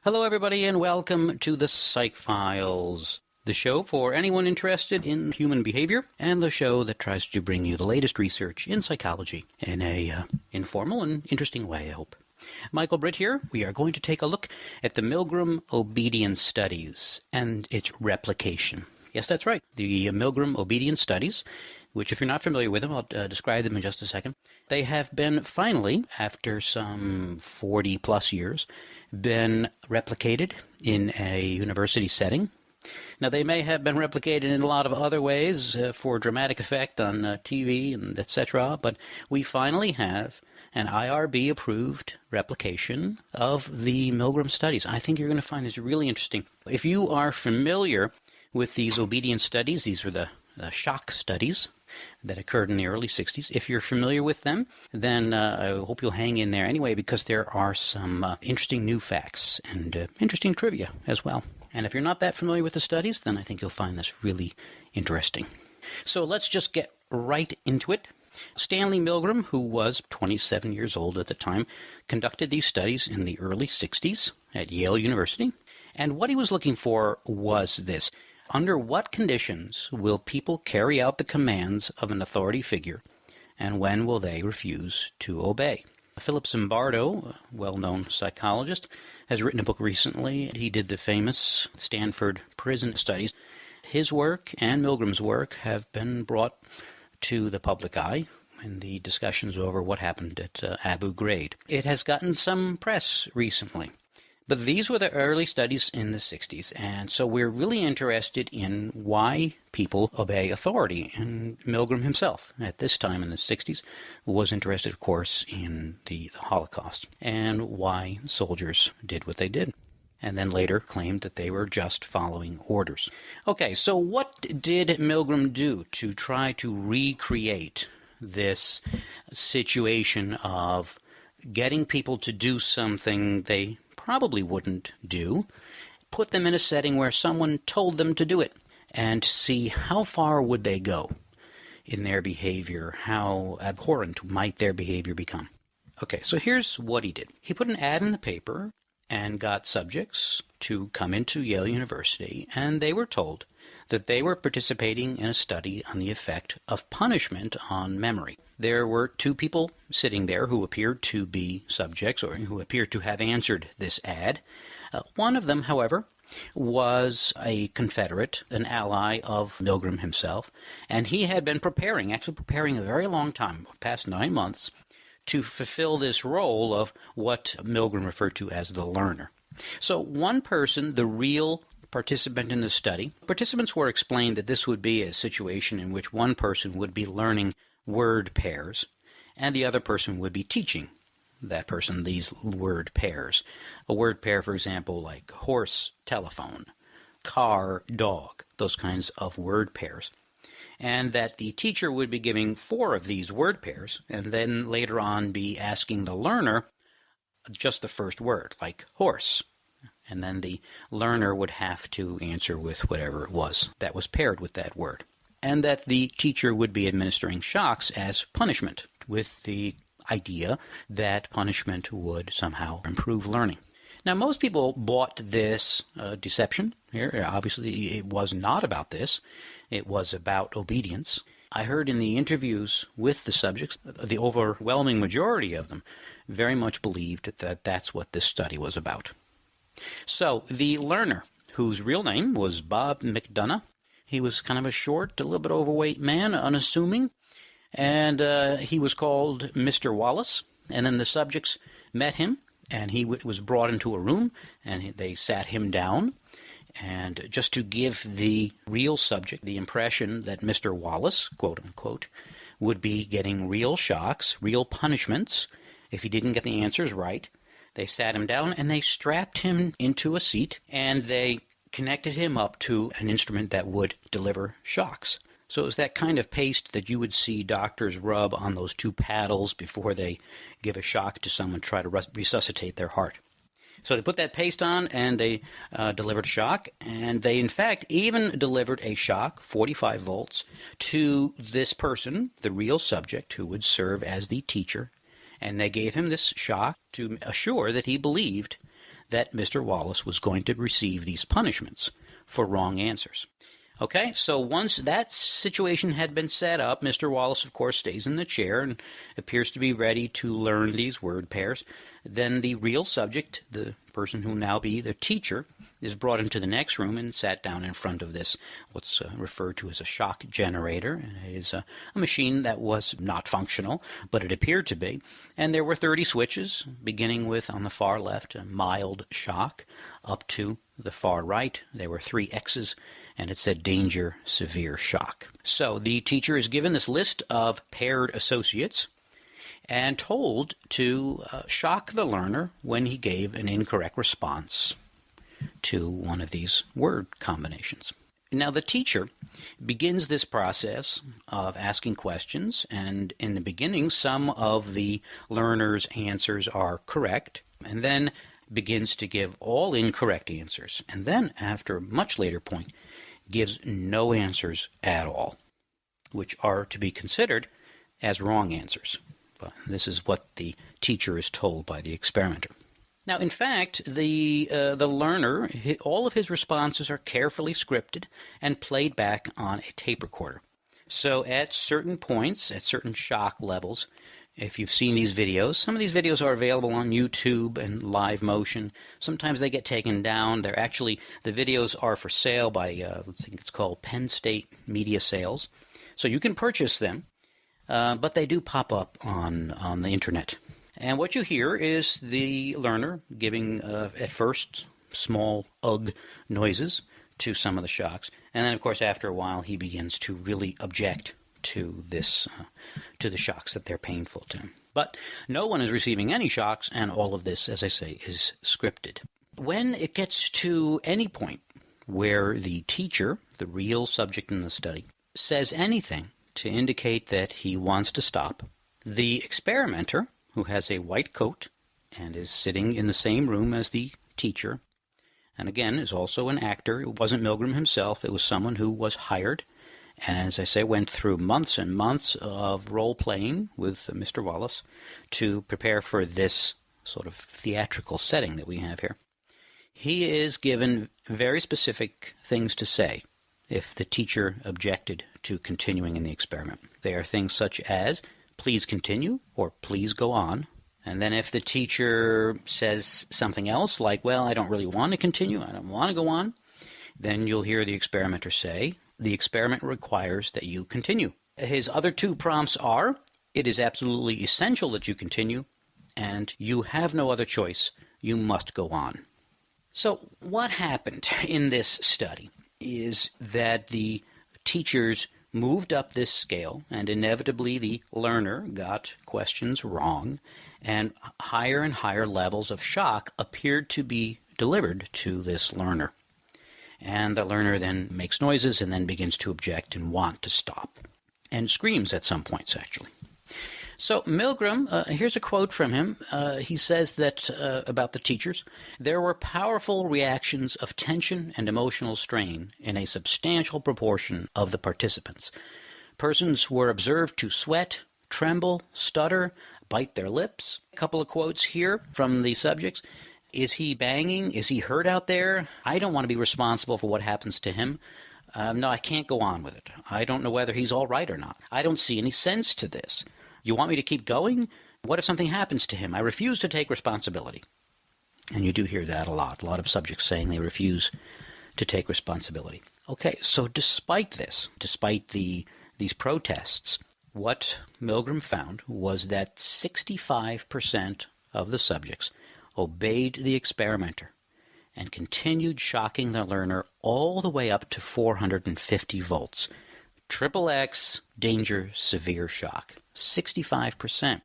Hello, everybody, and welcome to the Psych Files, the show for anyone interested in human behavior, and the show that tries to bring you the latest research in psychology in a informal and interesting way, I hope. Michael Britt here. We are going to take a look at the Milgram obedience studies and its replication. Yes, that's right. The Milgram obedience studies, which if you're not familiar with them, I'll describe them in just a second. They have been finally, after some 40-plus years, been replicated in a university setting. Now, they may have been replicated in a lot of other ways for dramatic effect on TV and etc., but we finally have an IRB-approved replication of the Milgram studies. I think you're going to find this really interesting. If you are familiar with these obedience studies, these were the shock studies that occurred in the early 60s. If you're familiar with them, then I hope you'll hang in there anyway, because there are some interesting new facts and interesting trivia as well. And if you're not that familiar with the studies, then I think you'll find this really interesting. So let's just get right into it. Stanley Milgram, who was 27 years old at the time, conducted these studies in the early 60s at Yale University. And what he was looking for was this: under what conditions will people carry out the commands of an authority figure, and when will they refuse to obey? Philip Zimbardo, a well-known psychologist, has written a book recently. He did the famous Stanford prison studies. His work and Milgram's work have been brought to the public eye in the discussions over what happened at Abu Ghraib. It has gotten some press recently. But these were the early studies in the 60s, and so we're really interested in why people obey authority. And Milgram himself, at this time in the 60s, was interested, of course, in the Holocaust, and why soldiers did what they did, and then later claimed that they were just following orders. Okay, so what did Milgram do to try to recreate this situation of getting people to do something they probably wouldn't do, put them in a setting where someone told them to do it, and see how far would they go in their behavior, how abhorrent might their behavior become? Okay, so here's what he did. He put an ad in the paper and got subjects to come into Yale University, and they were told that they were participating in a study on the effect of punishment on memory. There were two people sitting there who appeared to be subjects, or who appeared to have answered this ad. One of them, however, was a Confederate, an ally of Milgram himself, and he had been preparing a very long time, past 9 months, to fulfill this role of what Milgram referred to as the learner. So one person, the real participant in the study, participants were explained that this would be a situation in which one person would be learning word pairs, and the other person would be teaching that person these word pairs. A word pair, for example, like horse, telephone, car, dog, those kinds of word pairs. And that the teacher would be giving 4 of these word pairs, and then later on be asking the learner just the first word, like horse. And then the learner would have to answer with whatever it was that was paired with that word. And that the teacher would be administering shocks as punishment, with the idea that punishment would somehow improve learning. Now, most people bought this deception here. Obviously, it was not about this. It was about obedience. I heard in the interviews with the subjects, the overwhelming majority of them very much believed that that's what this study was about. So, the learner, whose real name was Bob McDonough, he was kind of a short, a little bit overweight man, unassuming, and he was called Mr. Wallace. And then the subjects met him, and he was brought into a room, and they sat him down. And just to give the real subject the impression that Mr. Wallace, quote unquote, would be getting real shocks, real punishments, if he didn't get the answers right, they sat him down and they strapped him into a seat, and they connected him up to an instrument that would deliver shocks. So it was that kind of paste that you would see doctors rub on those 2 paddles before they give a shock to someone, try to resuscitate their heart. So they put that paste on, and they delivered shock, and they, in fact, even delivered a shock, 45 volts, to this person, the real subject, who would serve as the teacher, and they gave him this shock to assure that he believed that Mr. Wallace was going to receive these punishments for wrong answers. Okay, so once that situation had been set up, Mr. Wallace, of course, stays in the chair and appears to be ready to learn these word pairs. Then the real subject, the person who will now be the teacher, is brought into the next room and sat down in front of this, what's referred to as a shock generator. It is a machine that was not functional, but it appeared to be. And there were 30 switches, beginning with, on the far left, a mild shock, up to the far right. There were 3 X's, and it said danger, severe shock. So the teacher is given this list of paired associates and told to shock the learner when he gave an incorrect response to one of these word combinations. Now, the teacher begins this process of asking questions, and in the beginning, some of the learner's answers are correct, and then begins to give all incorrect answers, and then, after a much later point, gives no answers at all, which are to be considered as wrong answers. But this is what the teacher is told by the experimenter. Now, in fact, the learner, all of his responses are carefully scripted and played back on a tape recorder. So at certain points, at certain shock levels, if you've seen these videos, some of these videos are available on YouTube and Live Motion. Sometimes they get taken down. The videos are for sale by, I think it's called Penn State Media Sales. So you can purchase them, but they do pop up on the internet. And what you hear is the learner giving, at first, small ugh noises to some of the shocks. And then, of course, after a while, he begins to really object to this, to the shocks that they're painful to him. But no one is receiving any shocks, and all of this, as I say, is scripted. When it gets to any point where the teacher, the real subject in the study, says anything to indicate that he wants to stop, the experimenter, who has a white coat and is sitting in the same room as the teacher, and again is also an actor. It wasn't Milgram himself. It was someone who was hired, and as I say, went through months and months of role-playing with Mr. Wallace to prepare for this sort of theatrical setting that we have here. He is given very specific things to say if the teacher objected to continuing in the experiment. They are things such as, please continue, or please go on. And then if the teacher says something else, like, well, I don't really want to continue, I don't want to go on, then you'll hear the experimenter say, the experiment requires that you continue. His other 2 prompts are, it is absolutely essential that you continue, and you have no other choice, you must go on. So what happened in this study is that the teachers moved up this scale, and inevitably the learner got questions wrong, and higher levels of shock appeared to be delivered to this learner. And the learner then makes noises and then begins to object and want to stop, and screams at some points, actually. So Milgram, here's a quote from him. He says that about the teachers, there were powerful reactions of tension and emotional strain in a substantial proportion of the participants. Persons were observed to sweat, tremble, stutter, bite their lips. A couple of quotes here from the subjects. Is he banging? Is he hurt out there? I don't want to be responsible for what happens to him. No, I can't go on with it. I don't know whether he's all right or not. I don't see any sense to this. You want me to keep going? What if something happens to him? I refuse to take responsibility. And you do hear that a lot of subjects saying they refuse to take responsibility. Okay, so despite this, despite these protests, what Milgram found was that 65% of the subjects obeyed the experimenter and continued shocking the learner all the way up to 450 volts. Triple X, danger, severe shock. 65%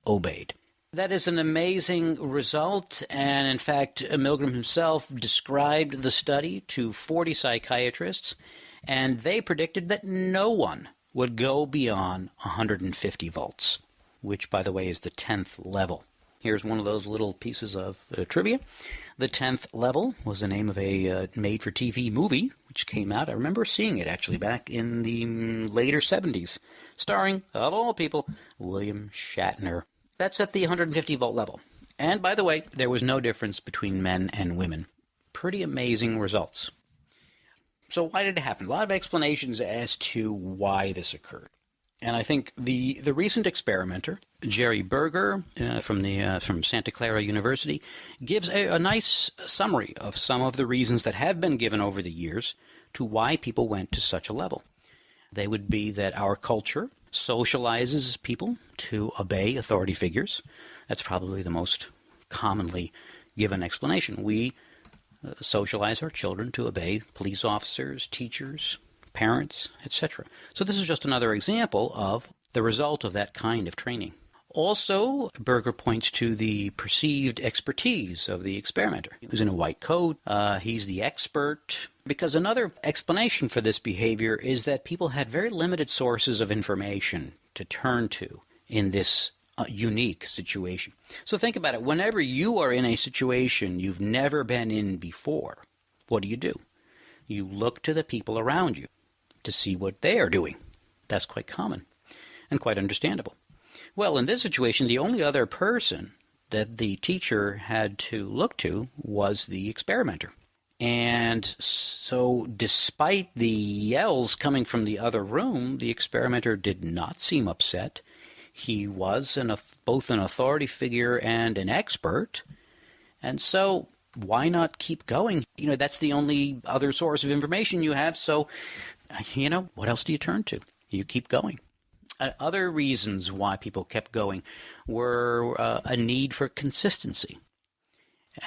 obeyed. That is an amazing result, and in fact, Milgram himself described the study to 40 psychiatrists, and they predicted that no one would go beyond 150 volts, which, by the way, is the 10th level. Here's one of those little pieces of trivia. The 10th level was the name of a made-for-TV movie, which came out. I remember seeing it, actually, back in the later 70s, starring, of all people, William Shatner. That's at the 150-volt level. And by the way, there was no difference between men and women. Pretty amazing results. So why did it happen? A lot of explanations as to why this occurred. And I think the recent experimenter, Jerry Berger from Santa Clara University, gives a nice summary of some of the reasons that have been given over the years to why people went to such a level. They would be that our culture socializes people to obey authority figures. That's probably the most commonly given explanation. We socialize our children to obey police officers, teachers, parents, etc. So this is just another example of the result of that kind of training. Also, Berger points to the perceived expertise of the experimenter. He was in a white coat. He's the expert. Because another explanation for this behavior is that people had very limited sources of information to turn to in this unique situation. So think about it. Whenever you are in a situation you've never been in before, what do? You look to the people around you to see what they are doing. That's quite common and quite understandable. Well, in this situation, the only other person that the teacher had to look to was the experimenter. And so despite the yells coming from the other room, the experimenter did not seem upset. He was both an authority figure and an expert. And so why not keep going? That's the only other source of information you have. So, what else do you turn to? You keep going. Other reasons why people kept going were a need for consistency.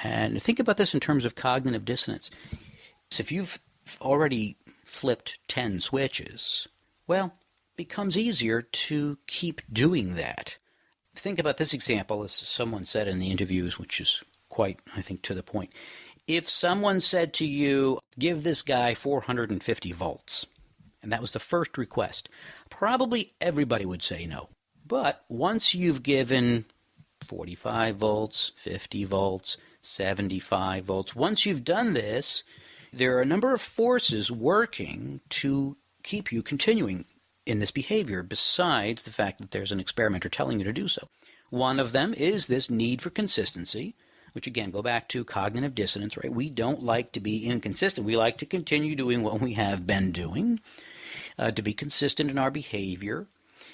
And think about this in terms of cognitive dissonance. So if you've already flipped 10 switches, well, it becomes easier to keep doing that. Think about this example, as someone said in the interviews, which is quite, I think, to the point. If someone said to you, give this guy 450 volts, and that was the first request, probably everybody would say no. But once you've given 45 volts, 50 volts, 75 volts, once you've done this, there are a number of forces working to keep you continuing in this behavior, besides the fact that there's an experimenter telling you to do so. One of them is this need for consistency, which again, go back to cognitive dissonance, right? We don't like to be inconsistent. We like to continue doing what we have been doing, to be consistent in our behavior.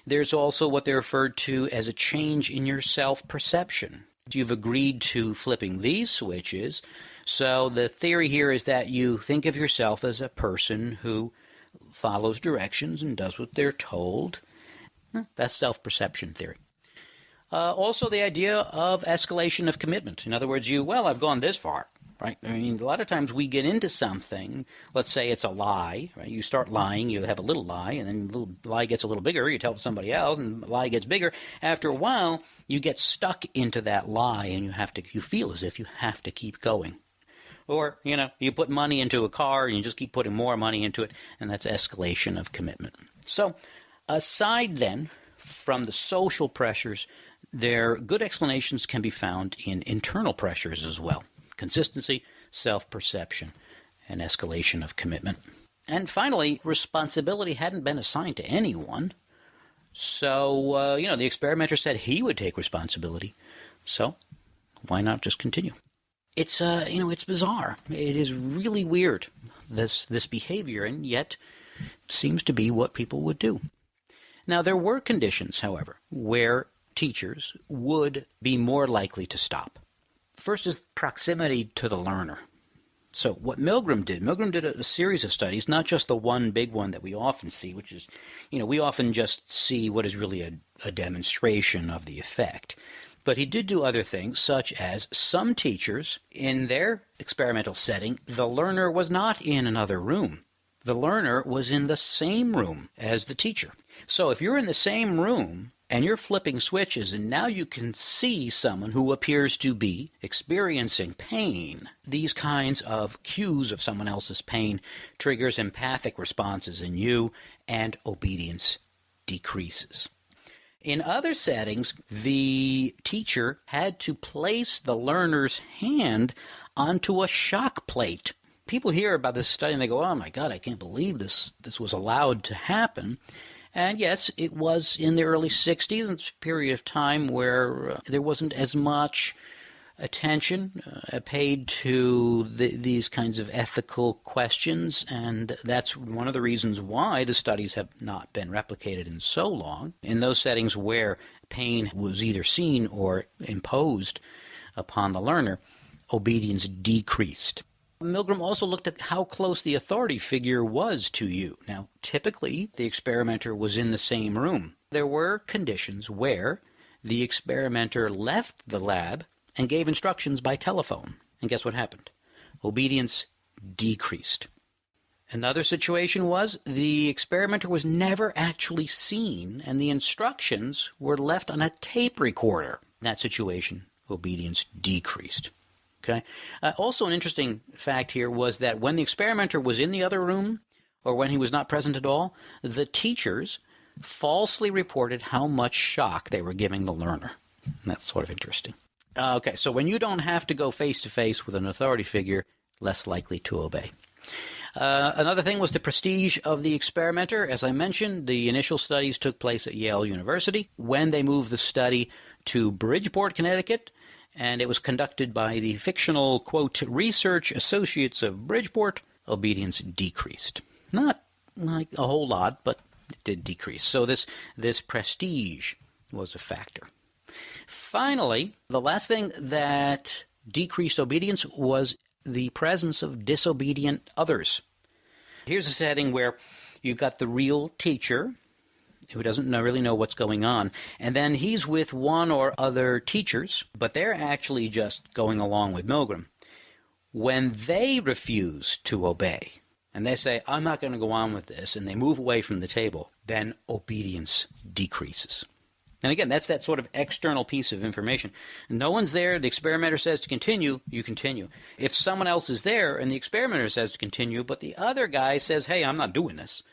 There's also what they referred to as a change in your self-perception. You've agreed to flipping these switches, so the theory here is that you think of yourself as a person who follows directions and does what they're told. That's self-perception theory. Also the idea of escalation of commitment. In other words, I've gone this far, right? I mean, a lot of times we get into something, let's say it's a lie, right? You start lying, you have a little lie, and then the little lie gets a little bigger, you tell somebody else, and the lie gets bigger. After a while, you get stuck into that lie, and you feel as if you have to keep going. Or, you put money into a car, and you just keep putting more money into it, and that's escalation of commitment. So, aside then from the social pressures, their good explanations can be found in internal pressures as well. Consistency, self-perception, and escalation of commitment. And finally, responsibility hadn't been assigned to anyone. So, the experimenter said he would take responsibility. So, why not just continue? It's, it's bizarre. It is really weird, this behavior, and yet seems to be what people would do. Now, there were conditions, however, where teachers would be more likely to stop. First is proximity to the learner. So what Milgram did a series of studies, not just the one big one that we often see, which is, we often just see what is really a demonstration of the effect. But he did do other things, such as some teachers, in their experimental setting, the learner was not in another room. The learner was in the same room as the teacher. So if you're in the same room and you're flipping switches, and now you can see someone who appears to be experiencing pain, these kinds of cues of someone else's pain triggers empathic responses in you, and obedience decreases. In other settings, the teacher had to place the learner's hand onto a shock plate. People hear about this study and they go, oh my God, I can't believe this was allowed to happen. And yes, it was in the early 60s, it's a period of time where there wasn't as much attention paid to these kinds of ethical questions, and that's one of the reasons why the studies have not been replicated in so long. In those settings where pain was either seen or imposed upon the learner, obedience decreased. Milgram also looked at how close the authority figure was to you. Now, typically, the experimenter was in the same room. There were conditions where the experimenter left the lab and gave instructions by telephone. And guess what happened? Obedience decreased. Another situation was the experimenter was never actually seen, and the instructions were left on a tape recorder. In that situation, obedience decreased. Okay. Also, an interesting fact here was that when the experimenter was in the other room, or when he was not present at all, the teachers falsely reported how much shock they were giving the learner. And that's sort of interesting. Okay, so when you don't have to go face-to-face with an authority figure, less likely to obey. Another thing was the prestige of the experimenter. As I mentioned, the initial studies took place at Yale University. When they moved the study to Bridgeport, Connecticut, and it was conducted by the fictional, quote, Research Associates of Bridgeport, obedience decreased. Not like a whole lot, but it did decrease. So this prestige was a factor. Finally, the last thing that decreased obedience was the presence of disobedient others. Here's a setting where you've got the real teacher who doesn't really know what's going on, and then he's with one or other teachers, but they're actually just going along with Milgram. When they refuse to obey, and they say, I'm not going to go on with this, and they move away from the table, then obedience decreases. And again, that's that sort of external piece of information. No one's there, the experimenter says to continue, you continue. If someone else is there and the experimenter says to continue, but the other guy says, hey, I'm not doing this,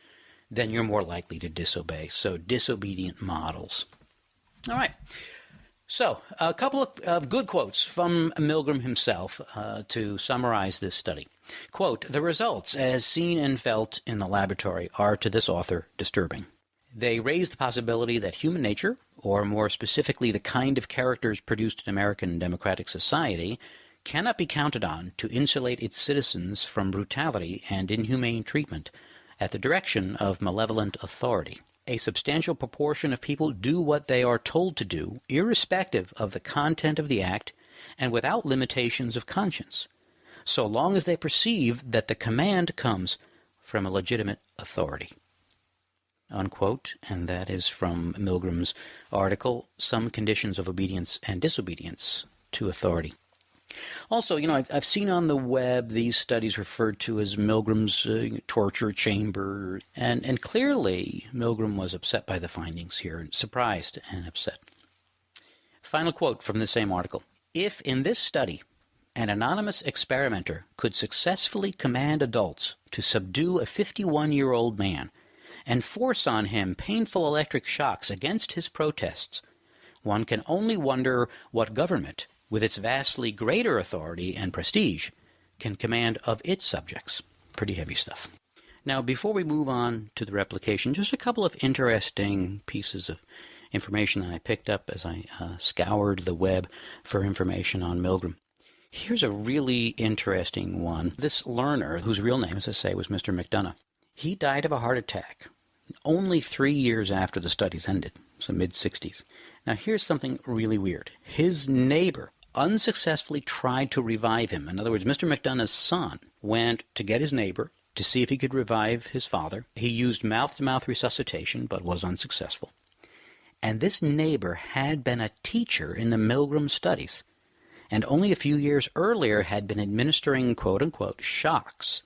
then you're more likely to disobey. So disobedient models. All right. So a couple of good quotes from Milgram himself to summarize this study. Quote, the results as seen and felt in the laboratory are to this author disturbing. They raise the possibility that human nature, or more specifically the kind of characters produced in American democratic society, cannot be counted on to insulate its citizens from brutality and inhumane treatment at the direction of malevolent authority. A substantial proportion of people do what they are told to do, irrespective of the content of the act and without limitations of conscience, so long as they perceive that the command comes from a legitimate authority. Unquote, and that is from Milgram's article, Some Conditions of Obedience and Disobedience to Authority. Also, I've seen on the web these studies referred to as Milgram's torture chamber, and clearly Milgram was upset by the findings here, surprised and upset. Final quote from the same article. If in this study an anonymous experimenter could successfully command adults to subdue a 51-year-old man and force on him painful electric shocks against his protests, one can only wonder what government, with its vastly greater authority and prestige, can command of its subjects. Pretty heavy stuff. Now, before we move on to the replication, just a couple of interesting pieces of information that I picked up as I scoured the web for information on Milgram. Here's a really interesting one. This learner, whose real name, as I say, was Mr. McDonough, he died of a heart attack only 3 years after the studies ended, so mid-60s. Now, here's something really weird. His neighbor unsuccessfully tried to revive him. In other words, Mr. McDonough's son went to get his neighbor to see if he could revive his father. He used mouth-to-mouth resuscitation, but was unsuccessful. And this neighbor had been a teacher in the Milgram studies, and only a few years earlier had been administering, quote-unquote, shocks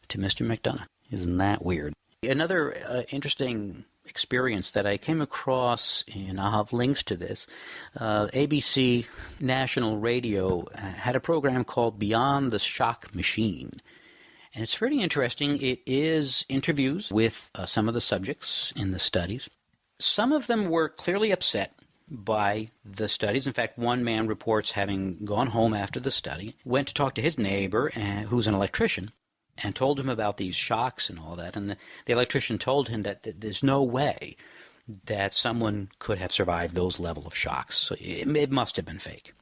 to Mr. McDonough. Isn't that weird? Another interesting experience that I came across, and I'll have links to this, ABC National Radio had a program called Beyond the Shock Machine. And it's pretty interesting. It is interviews with some of the subjects in the studies. Some of them were clearly upset by the studies. In fact, one man reports having gone home after the study, went to talk to his neighbor, who's an electrician, and told him about these shocks and all that. And the electrician told him that there's no way that someone could have survived those level of shocks. So it must have been fake.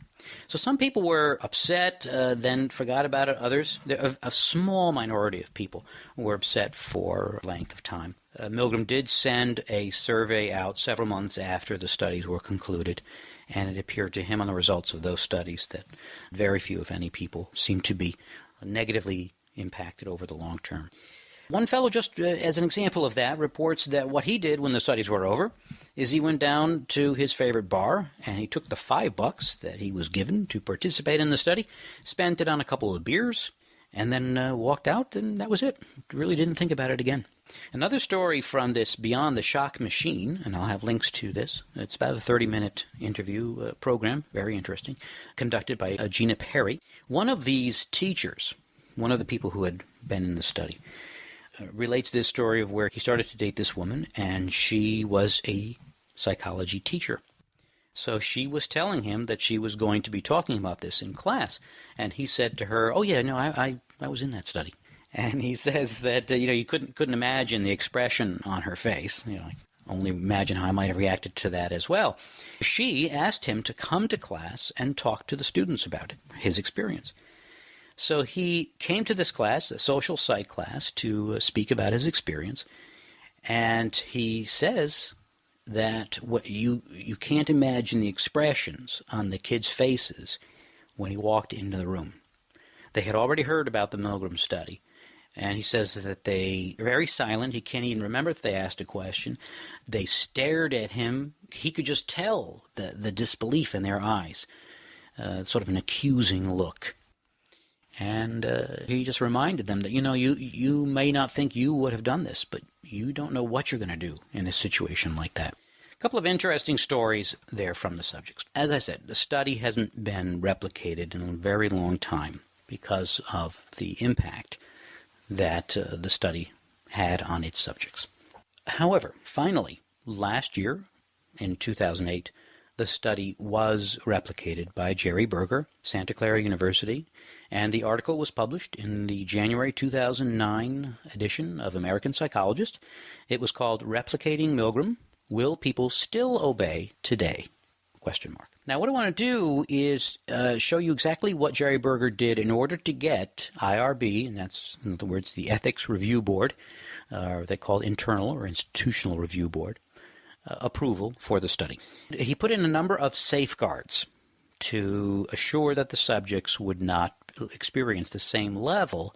So some people were upset, then forgot about it. Others, a small minority of people were upset for length of time. Milgram did send a survey out several months after the studies were concluded, and it appeared to him on the results of those studies that very few, if any, people seemed to be negatively impacted over the long term. One fellow, just as an example of that, reports that what he did when the studies were over is he went down to his favorite bar and he took the $5 that he was given to participate in the study, spent it on a couple of beers, and then walked out, and that was it. Really didn't think about it again. Another story from this Beyond the Shock Machine, and I'll have links to this. It's about a 30-minute interview program, very interesting, conducted by Gina Perry. One of these teachers, one of the people who had been in the study, relates this story of where he started to date this woman, and she was a psychology teacher. So she was telling him that she was going to be talking about this in class, and he said to her, "Oh yeah, no, I was in that study." And he says that you couldn't imagine the expression on her face. Only imagine how I might have reacted to that as well. She asked him to come to class and talk to the students about it, his experience. So he came to this class, a social psych class, to speak about his experience, and he says that what you can't imagine the expressions on the kids' faces when he walked into the room. They had already heard about the Milgram study, and he says that they were very silent. He can't even remember if they asked a question. They stared at him. He could just tell the disbelief in their eyes, sort of an accusing look. And he just reminded them that, you may not think you would have done this, but you don't know what you're going to do in a situation like that. A couple of interesting stories there from the subjects. As I said, the study hasn't been replicated in a very long time because of the impact that the study had on its subjects. However, finally, last year, in 2008, the study was replicated by Jerry Berger, Santa Clara University, and the article was published in the January 2009 edition of American Psychologist. It was called Replicating Milgram, Will People Still Obey Today? ? Now, what I want to do is show you exactly what Jerry Berger did in order to get IRB, and that's, in other words, the Ethics Review Board, or they call Internal or Institutional Review Board, approval for the study. He put in a number of safeguards to assure that the subjects would not experience the same level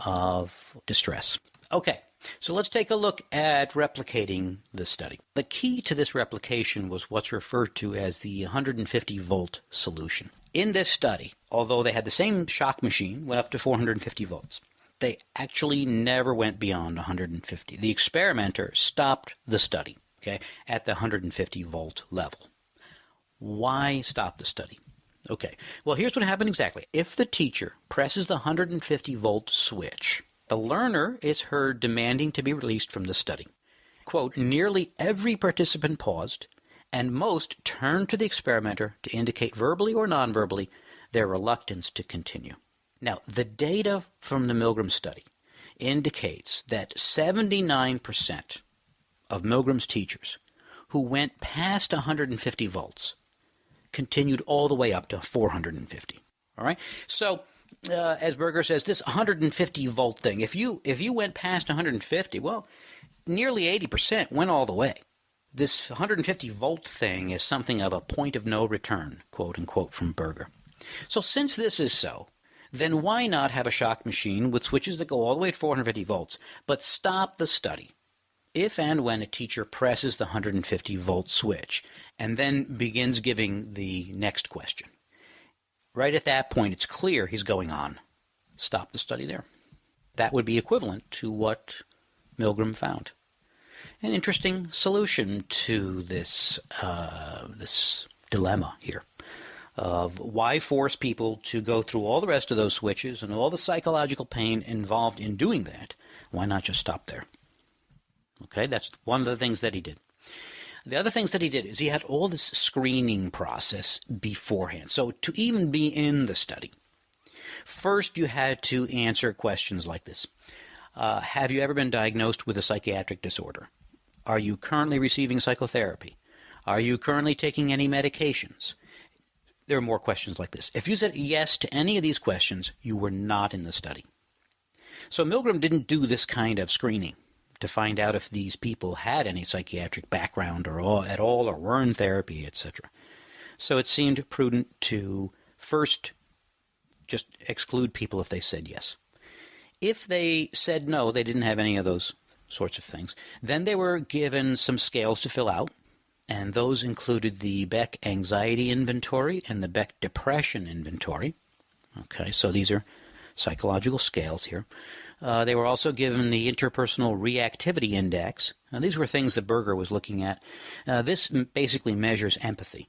of distress. Okay, so let's take a look at replicating the study. The key to this replication was what's referred to as the 150-volt solution. In this study, although they had the same shock machine, went up to 450 volts, they actually never went beyond 150. The experimenter stopped the study, at the 150-volt level. Why stop the study? Okay, well, here's what happened exactly. If the teacher presses the 150-volt switch, the learner is heard demanding to be released from the study. Quote, nearly every participant paused, and most turned to the experimenter to indicate verbally or non-verbally their reluctance to continue. Now, the data from the Milgram study indicates that 79% of Milgram's teachers who went past 150 volts continued all the way up to 450. All right? So, as Berger says, this 150-volt thing, if you went past 150, well, nearly 80% went all the way. This 150-volt thing is something of a point of no return, quote-unquote, from Berger. So since this is so, then why not have a shock machine with switches that go all the way to 450 volts, but stop the study if and when a teacher presses the 150-volt switch and then begins giving the next question? Right at that point, it's clear he's going on. Stop the study there. That would be equivalent to what Milgram found. An interesting solution to this dilemma here of why force people to go through all the rest of those switches and all the psychological pain involved in doing that. Why not just stop there? Okay, that's one of the things that he did. The other things that he did is he had all this screening process beforehand. So to even be in the study, first you had to answer questions like this. Have you ever been diagnosed with a psychiatric disorder? Are you currently receiving psychotherapy? Are you currently taking any medications? there are more questions like this. If you said yes to any of these questions, you were not in the study. So Milgram didn't do this kind of screening to find out if these people had any psychiatric background at all, or were in therapy, etc. So it seemed prudent to first just exclude people if they said yes. If they said no, they didn't have any of those sorts of things, then they were given some scales to fill out, and those included the Beck Anxiety Inventory and the Beck Depression Inventory. Okay, so these are psychological scales here. They were also given the Interpersonal Reactivity Index. Now, these were things that Berger was looking at. This basically measures empathy,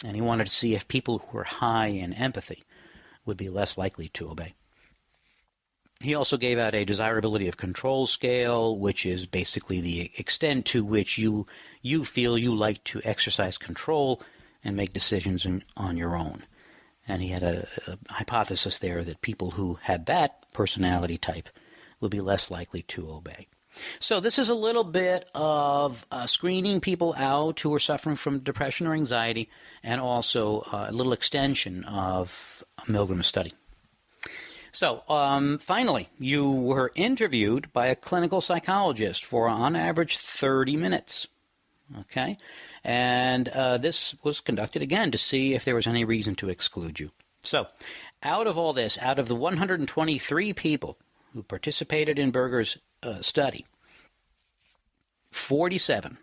and he wanted to see if people who were high in empathy would be less likely to obey. He also gave out a Desirability of Control scale, which is basically the extent to which you feel you like to exercise control and make decisions on your own. And he had a hypothesis there that people who had that personality type would be less likely to obey. So this is a little bit of screening people out who are suffering from depression or anxiety, and also a little extension of Milgram's study. So, finally, you were interviewed by a clinical psychologist for, on average, 30 minutes. Okay? And this was conducted, again, to see if there was any reason to exclude you. So, out of all this, out of the 123 people who participated in Berger's study, 47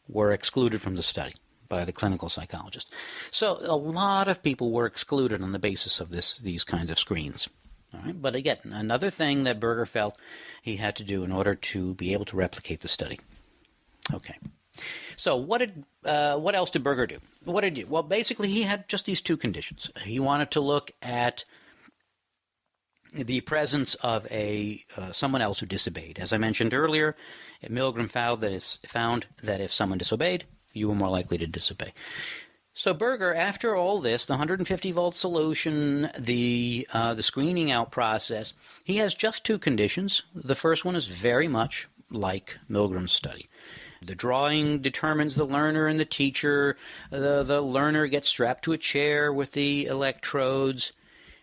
were excluded from the study by the clinical psychologist. So, a lot of people were excluded on the basis of these kinds of screens. All right? But again, another thing that Berger felt he had to do in order to be able to replicate the study. Okay. So what else did Berger do? What did he do? Well, basically, he had just these two conditions. He wanted to look at the presence of someone else who disobeyed. As I mentioned earlier, Milgram found that if someone disobeyed, you were more likely to disobey. So Berger, after all this, the 150-volt solution, the screening out process, he has just two conditions. The first one is very much like Milgram's study. The drawing determines the learner and the teacher. The learner gets strapped to a chair with the electrodes.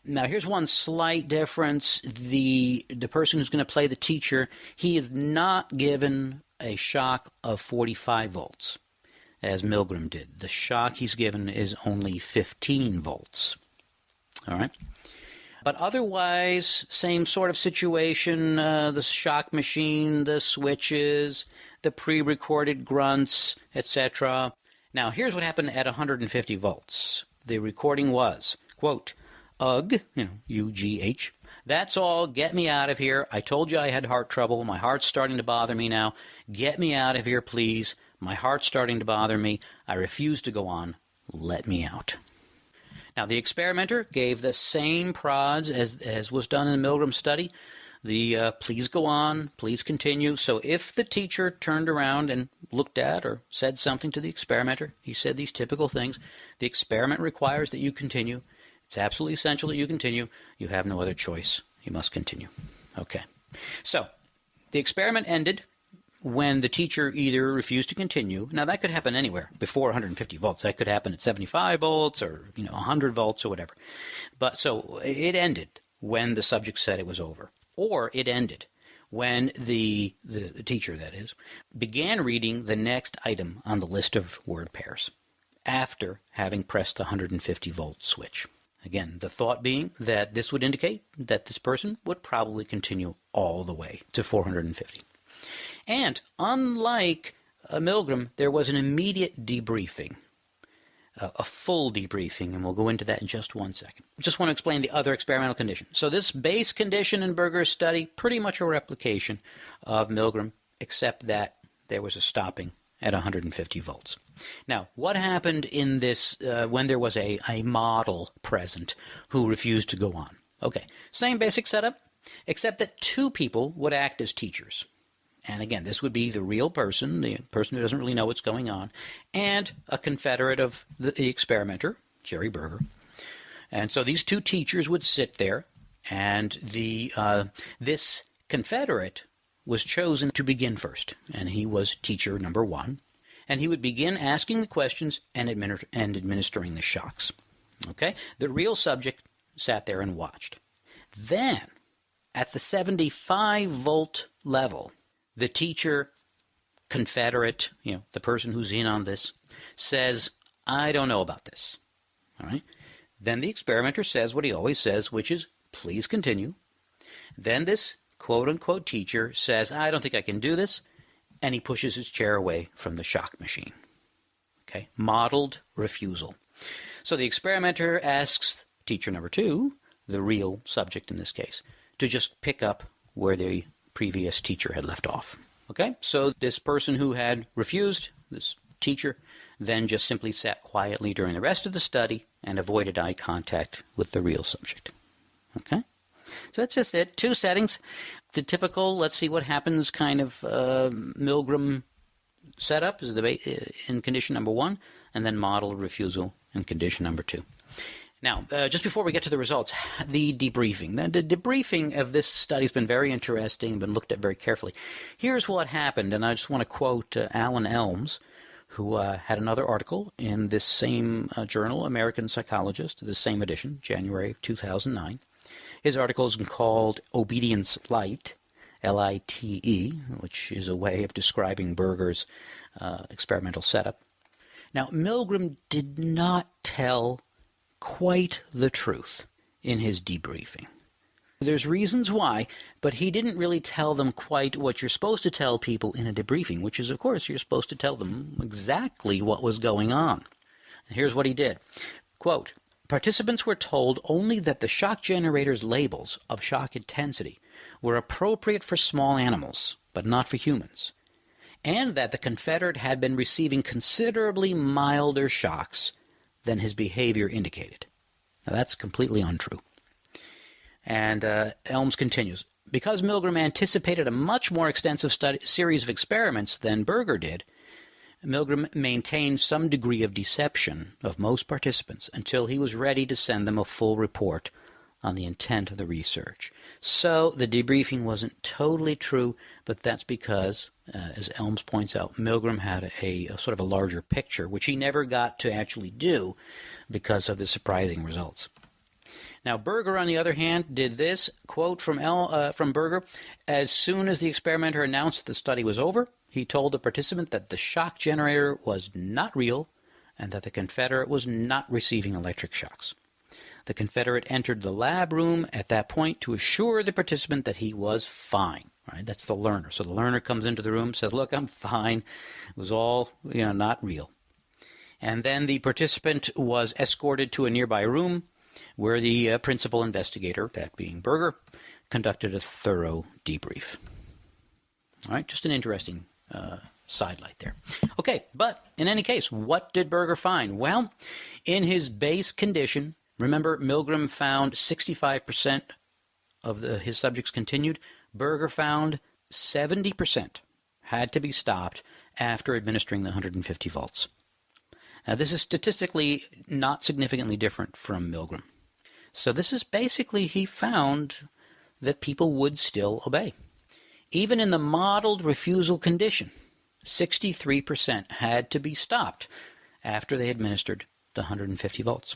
Now, here's one slight difference. The person who's going to play the teacher, he is not given a shock of 45 volts. As Milgram did. The shock he's given is only 15 volts. All right? But otherwise, same sort of situation, the shock machine, the switches, the pre-recorded grunts, etc. Now, here's what happened at 150 volts. The recording was, quote, "Ugh," U-G-H, "that's all, get me out of here. I told you I had heart trouble. My heart's starting to bother me now. Get me out of here, please. My heart's starting to bother me. I refuse to go on. Let me out." Now, the experimenter gave the same prods as was done in the Milgram study. The please go on, please continue. So if the teacher turned around and looked at or said something to the experimenter, he said these typical things. The experiment requires that you continue. It's absolutely essential that you continue. You have no other choice. You must continue. Okay. So the experiment ended when the teacher either refused to continue. Now, that could happen anywhere before 150 volts. That could happen at 75 volts or 100 volts or whatever. But so it ended when the subject said it was over. Or it ended when the teacher, that is, began reading the next item on the list of word pairs after having pressed the 150 volt switch. Again, the thought being that this would indicate that this person would probably continue all the way to 450. And unlike Milgram, there was an immediate debriefing, a full debriefing, and we'll go into that in just one second. Just want to explain the other experimental condition. So this base condition in Berger's study, pretty much a replication of Milgram, except that there was a stopping at 150 volts. Now, what happened in this when there was a model present who refused to go on? Okay, same basic setup, except that two people would act as teachers. And again, this would be the real person, the person who doesn't really know what's going on, and a confederate of the experimenter, Jerry Berger. And so these two teachers would sit there, and this confederate was chosen to begin first, and he was teacher number one. And he would begin asking the questions and administering the shocks. Okay? The real subject sat there and watched. Then, at the 75-volt level, the teacher, confederate, the person who's in on this, says, I don't know about this. All right? Then the experimenter says what he always says, which is, please continue. Then this quote-unquote teacher says, I don't think I can do this, and he pushes his chair away from the shock machine. Okay? Modeled refusal. So the experimenter asks teacher number 2, the real subject in this case, to just pick up where the previous teacher had left off. Okay? So this person who had refused, this teacher, then just simply sat quietly during the rest of the study and avoided eye contact with the real subject. Okay? So that's just it. 2 settings. The typical, let's see what happens kind of Milgram setup is in condition number 1, and then model refusal in condition number 2. Now, just before we get to the results, the debriefing. The debriefing of this study has been very interesting, been looked at very carefully. Here's what happened, and I just want to quote Alan Elms, who had another article in this same journal, American Psychologist, the same edition, January of 2009. His article is called Obedience Light, L-I-T-E, which is a way of describing Berger's experimental setup. Now, Milgram did not tell quite the truth in his debriefing. There's reasons why, but he didn't really tell them quite what you're supposed to tell people in a debriefing, which is, of course, you're supposed to tell them exactly what was going on. And here's what he did. Quote, participants were told only that the shock generator's labels of shock intensity were appropriate for small animals, but not for humans, and that the Confederate had been receiving considerably milder shocks than his behavior indicated. Now, that's completely untrue. And Elms continues, because Milgram anticipated a much more extensive series of experiments than Berger did, Milgram maintained some degree of deception of most participants until he was ready to send them a full report on the intent of the research. So the debriefing wasn't totally true, but that's because, as Elms points out, Milgram had a sort of a larger picture, which he never got to actually do because of the surprising results. Now, Berger, on the other hand, did this, quote from Berger, as soon as the experimenter announced the study was over, he told the participant that the shock generator was not real and that the Confederate was not receiving electric shocks. The Confederate entered the lab room at that point to assure the participant that he was fine. Right? That's the learner. So the learner comes into the room, says, look, I'm fine. It was all, not real. And then the participant was escorted to a nearby room where the principal investigator, that being Berger, conducted a thorough debrief. All right, just an interesting sidelight there. Okay, but in any case, what did Berger find? Well, in his base condition, remember Milgram found 65% of his subjects continued. Berger found 70% had to be stopped after administering the 150 volts. Now, this is statistically not significantly different from Milgram. So this is basically, he found that people would still obey. Even in the modeled refusal condition, 63% had to be stopped after they administered the 150 volts.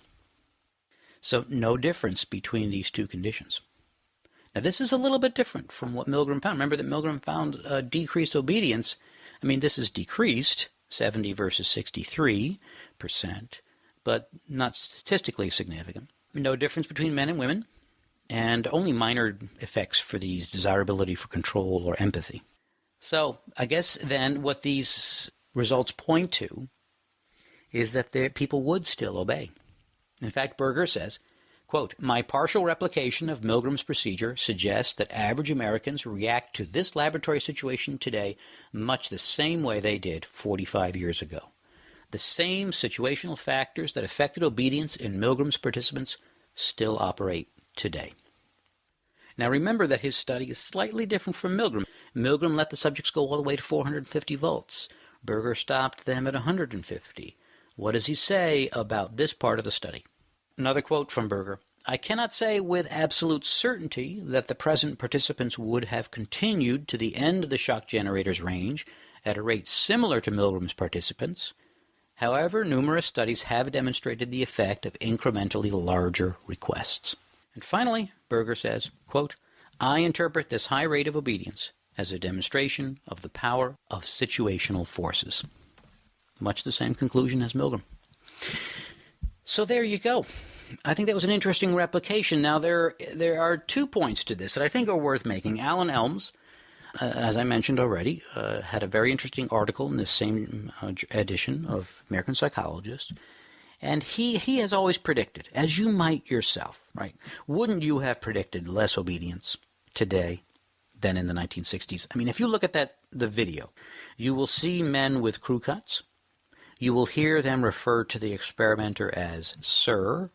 So no difference between these two conditions. Now, this is a little bit different from what Milgram found. Remember that Milgram found decreased obedience. I mean, this is decreased, 70 versus 63%, but not statistically significant. No difference between men and women, and only minor effects for these desirability for control or empathy. So I guess then what these results point to is that people would still obey. In fact, Berger says, quote, my partial replication of Milgram's procedure suggests that average Americans react to this laboratory situation today much the same way they did 45 years ago. The same situational factors that affected obedience in Milgram's participants still operate today. Now remember that his study is slightly different from Milgram. Milgram let the subjects go all the way to 450 volts. Berger stopped them at 150. What does he say about this part of the study? Another quote from Berger. I cannot say with absolute certainty that the present participants would have continued to the end of the shock generator's range at a rate similar to Milgram's participants. However, numerous studies have demonstrated the effect of incrementally larger requests. And finally, Berger says, quote, I interpret this high rate of obedience as a demonstration of the power of situational forces. Much the same conclusion as Milgram. So there you go. I think that was an interesting replication. Now, there are 2 points to this that I think are worth making. Alan Elms, as I mentioned already, had a very interesting article in this same edition of American Psychologist. And he has always predicted, as you might yourself, right? Wouldn't you have predicted less obedience today than in the 1960s? I mean, if you look at the video, you will see men with crew cuts. You will hear them refer to the experimenter as sir.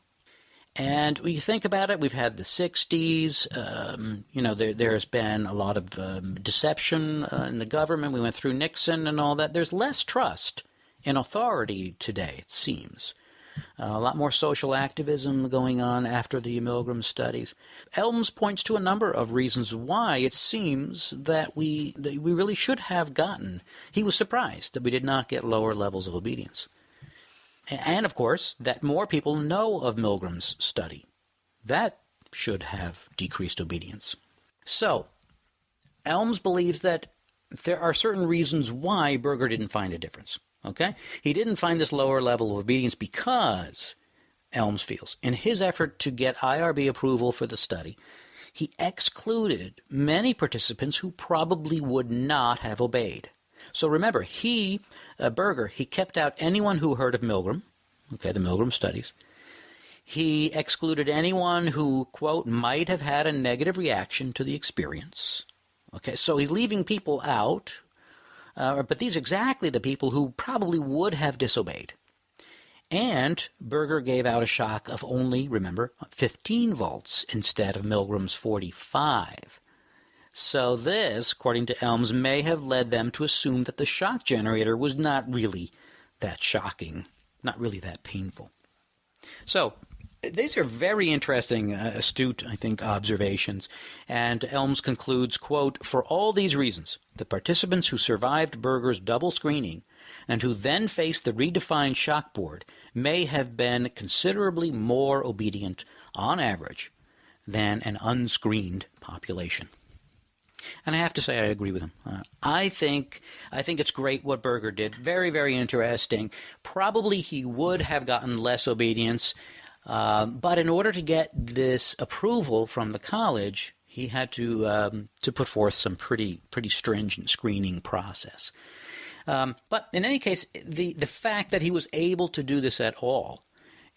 And when you think about it, we've had the 60s. There's been a lot of deception in the government. We went through Nixon and all that. There's less trust in authority today, it seems. A lot more social activism going on after the Milgram studies. Elms points to a number of reasons why it seems that we really should have gotten. He was surprised that we did not get lower levels of obedience. And, of course, that more people know of Milgram's study. That should have decreased obedience. So, Elms believes that there are certain reasons why Berger didn't find a difference. Okay? He didn't find this lower level of obedience because, Elms feels, in his effort to get IRB approval for the study, he excluded many participants who probably would not have obeyed. So remember, Berger, he kept out anyone who heard of Milgram, okay, the Milgram studies. He excluded anyone who, quote, might have had a negative reaction to the experience. Okay, so he's leaving people out, but these are exactly the people who probably would have disobeyed. And Berger gave out a shock of only, remember, 15 volts instead of Milgram's 45. So this, according to Elms, may have led them to assume that the shock generator was not really that shocking, not really that painful. So these are very interesting, astute, I think, observations. And Elms concludes, quote, for all these reasons, the participants who survived Berger's double screening and who then faced the redefined shock board may have been considerably more obedient on average than an unscreened population. And I have to say I agree with him. I think it's great what Berger did. Very, very interesting. Probably he would have gotten less obedience, but in order to get this approval from the college, he had to put forth some pretty stringent screening process. But in any case, the fact that he was able to do this at all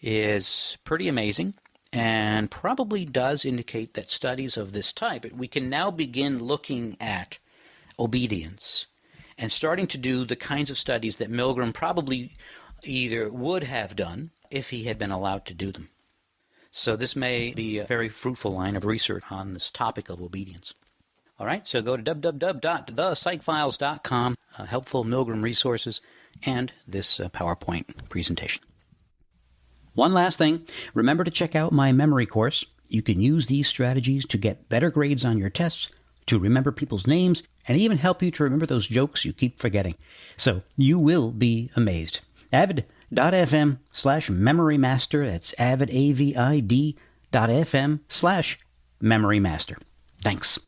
is pretty amazing. And probably does indicate that studies of this type, we can now begin looking at obedience and starting to do the kinds of studies that Milgram probably either would have done if he had been allowed to do them. So this may be a very fruitful line of research on this topic of obedience. All right, so go to www.thepsychfiles.com, helpful Milgram resources, and this PowerPoint presentation. One last thing, remember to check out my memory course. You can use these strategies to get better grades on your tests, to remember people's names, and even help you to remember those jokes you keep forgetting. So you will be amazed. avid.fm/memorymaster. That's avid, AVID.fm/memorymaster. Thanks.